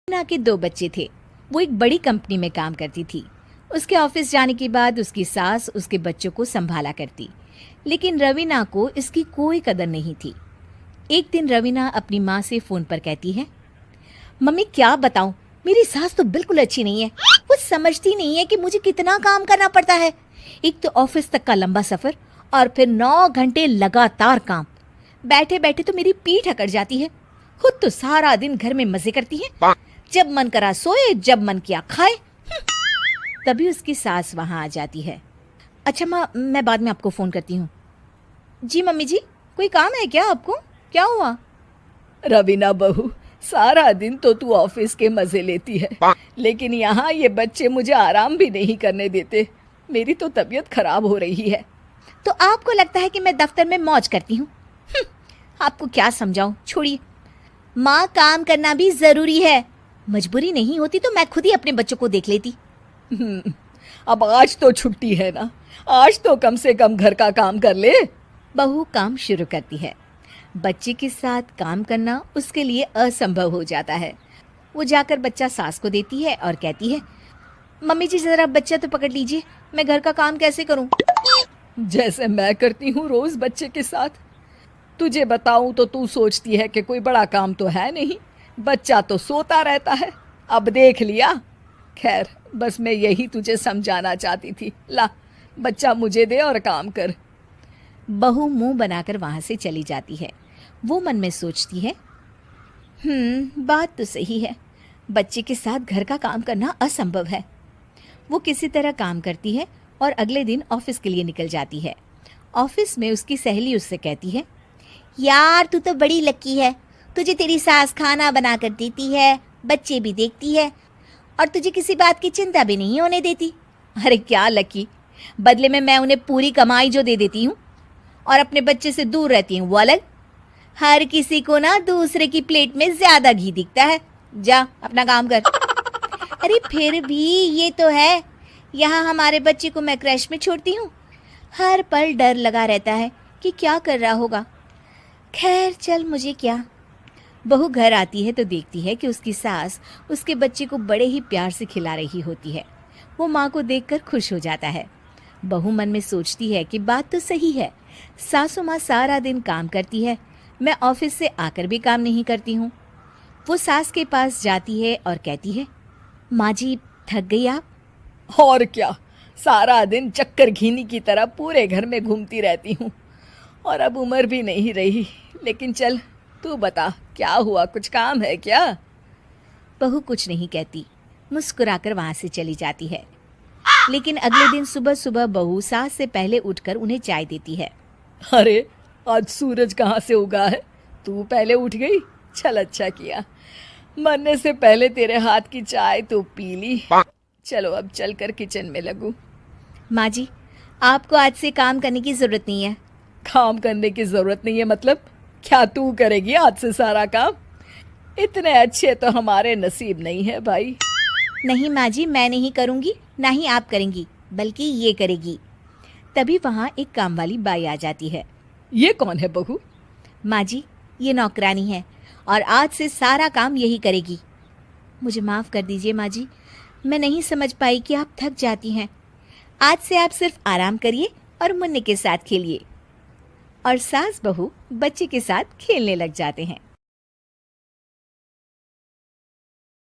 रवीना के 2 बच्चे थे। वो एक बड़ी कंपनी में काम करती थी। उसके ऑफिस जाने के बाद उसकी सास उसके बच्चों को संभाला करती, लेकिन रवीना को इसकी कोई कदर नहीं थी। एक दिन रवीना अपनी माँ से फोन पर कहती है, मम्मी क्या बताऊं, मेरी सास तो बिल्कुल अच्छी नहीं है। वो समझती नहीं है कि मुझे कितना काम करना पड़ता है। एक तो ऑफिस तक का लंबा सफर और फिर 9 घंटे लगातार काम। बैठे बैठे तो मेरी पीठ अकड़ जाती है। खुद तो सारा दिन घर में मजे करती है, जब मन करा सोए, जब मन किया खाए। तभी उसकी सास वहां आ जाती है। अच्छा माँ, मैं बाद में आपको फोन करती हूँ। जी मम्मी जी, कोई काम है क्या आपको? क्या हुआ? रवीना बहू, सारा दिन तो तू ऑफिस के मजे लेती है, लेकिन यहाँ ये बच्चे मुझे आराम भी नहीं करने देते। मेरी तो तबीयत खराब हो रही है। तो आपको लगता है कि मैं दफ्तर में मौज करती हूँ? आपको क्या समझाऊं, छोड़िए। माँ, काम करना भी जरूरी है। मजबूरी नहीं होती तो मैं खुद ही अपने बच्चों को देख लेती। अब आज तो छुट्टी है ना, आज तो कम से कम घर का काम कर ले। बहू काम शुरू करती है। बच्चे के साथ काम करना उसके लिए असंभव हो जाता है। वो जाकर बच्चा सास को देती है और कहती है, मम्मी जी जरा बच्चा तो पकड़ लीजिए, मैं घर का काम कैसे करूं? जैसे मैं करती हूँ रोज बच्चे के साथ। तुझे बताऊं तो तू सोचती है कि कोई बड़ा काम तो है नहीं, बच्चा तो सोता रहता है। अब देख लिया। खैर, बस मैं यही तुझे समझाना चाहती थी। ला, बच्चा मुझे दे और काम कर। बहू मुंह बनाकर वहां से चली जाती है। वो मन में सोचती है, बात तो सही है, बच्चे के साथ घर का काम करना असंभव है। वो किसी तरह काम करती है और अगले दिन ऑफिस के लिए निकल जाती है। ऑफिस में उसकी सहेली उससे कहती है, यार तू तो बड़ी लकी है, तुझे तेरी सास खाना बना कर देती है, बच्चे भी देखती है और तुझे किसी बात की चिंता भी नहीं होने देती। अरे क्या लकी, बदले में मैं उन्हें पूरी कमाई जो दे देती हूँ और अपने बच्चे से दूर रहती हूँ वो अलग। हर किसी को ना दूसरे की प्लेट में ज्यादा घी दिखता है। जा अपना काम कर। अरे फिर भी ये तो है, यहाँ हमारे बच्चे को मैं क्रैश में छोड़ती हूँ, हर पल डर लगा रहता है कि क्या कर रहा होगा। खैर चल, मुझे क्या। बहू घर आती है तो देखती है कि उसकी सास उसके बच्चे को बड़े ही प्यार से खिला रही होती है। वो माँ को देखकर खुश हो जाता है। बहू मन में सोचती है कि बात तो सही है, सासू माँ सारा दिन काम करती है, मैं ऑफिस से आकर भी काम नहीं करती हूँ। वो सास के पास जाती है और कहती है, माँ जी थक गई आप? और क्या, सारा दिन चक्कर घीनी की तरह पूरे घर में घूमती रहती हूँ और अब उम्र भी नहीं रही। लेकिन चल तू बता, क्या हुआ, कुछ काम है क्या? बहू कुछ नहीं कहती, मुस्कुराकर वहां से चली जाती है। लेकिन अगले दिन सुबह सुबह बहू सास से पहले उठकर उन्हें चाय देती है। अरे आज सूरज कहाँ से उगा है, तू पहले उठ गई। चल अच्छा किया, मरने से पहले तेरे हाथ की चाय तो पी ली। चलो अब चलकर किचन में लगूं। माँ जी, आपको आज से काम करने की जरूरत नहीं है। काम करने की जरूरत नहीं है मतलब? क्या तू करेगी आज से सारा काम? इतने अच्छे तो हमारे नसीब नहीं है भाई। नहीं माँ जी, मैं नहीं करूँगी, ना ही आप करेंगी, बल्कि ये करेगी। तभी वहाँ एक काम वाली बाई आ जाती है। ये कौन है बहू? माँ जी, ये नौकरानी है और आज से सारा काम यही करेगी। मुझे माफ़ कर दीजिए माँ जी, मैं नहीं समझ पाई कि आप थक जाती हैं। आज से आप सिर्फ आराम करिए और मुन्ने के साथ खेलिए। और सास बहू बच्चे के साथ खेलने लग जाते हैं।